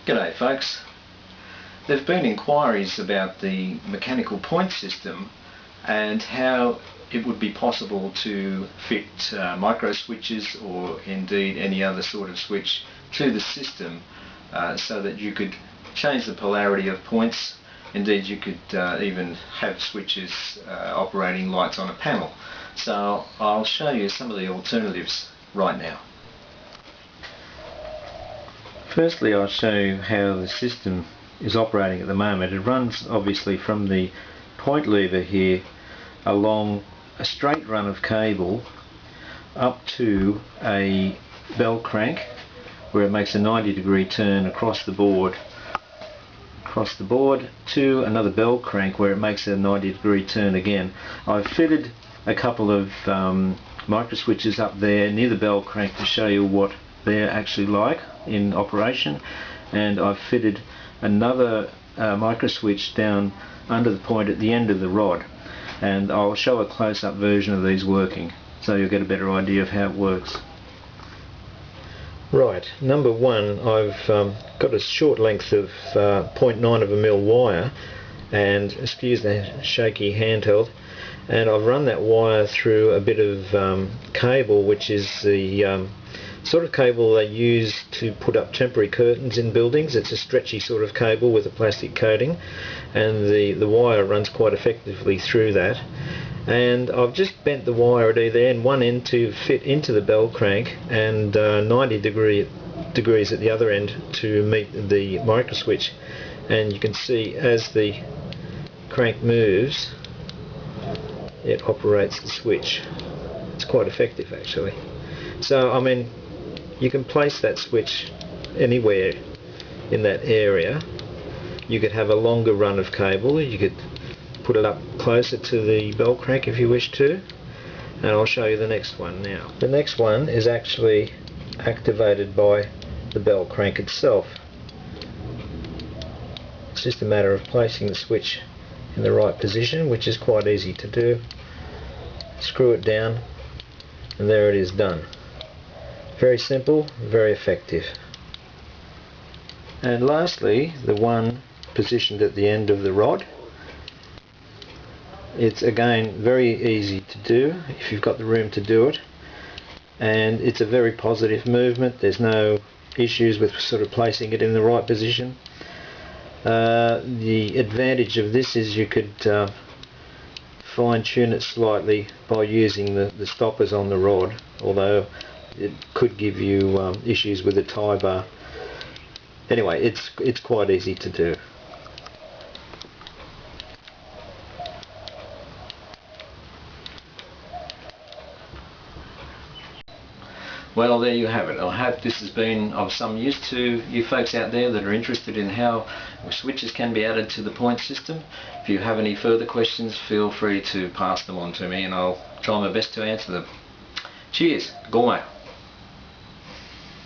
G'day folks. There have been inquiries about the mechanical point system and how it would be possible to fit micro switches or indeed any other sort of switch to the system so that you could change the polarity of points. Indeed, you could even have switches operating lights on a panel. So I'll show you some of the alternatives right now. Firstly, I'll show you how the system is operating at the moment. It runs obviously from the point lever here along a straight run of cable up to a bell crank where it makes a 90-degree turn across the board to another bell crank where it makes a 90-degree turn again. I've fitted a couple of micro switches up there near the bell crank to show you what they're actually like in operation, and I've fitted another micro switch down under the point at the end of the rod, and I'll show a close-up version of these working so you'll get a better idea of how it works. Right, number one, I've got a short length of 0.9 of a mil wire, and excuse the shaky handheld, and I've run that wire through a bit of cable, which is the sort of cable they use to put up temporary curtains in buildings. It's a stretchy sort of cable with a plastic coating, and the wire runs quite effectively through that. And I've just bent the wire at either end, one end to fit into the bell crank and 90 degrees at the other end to meet the micro switch. And you can see as the crank moves, it operates the switch. It's quite effective actually. So I mean, you can place that switch anywhere in that area. You could have a longer run of cable, you could put it up closer to the bell crank if you wish to, and I'll show you the next one now. The next one is actually activated by the bell crank itself. It's just a matter of placing the switch in the right position, which is quite easy to do. Screw it down and there it is done. Very simple, very effective. And lastly, the one positioned at the end of the rod. It's again very easy to do if you've got the room to do it, and it's a very positive movement. There's no issues with sort of placing it in the right position. The advantage of this is you could fine-tune it slightly by using the stoppers on the rod, although it could give you issues with the tie bar. Anyway, it's quite easy to do. Well, there you have it. I hope this has been of some use to you folks out there that are interested in how switches can be added to the point system. If you have any further questions, feel free to pass them on to me and I'll try my best to answer them. Cheers, Gormo.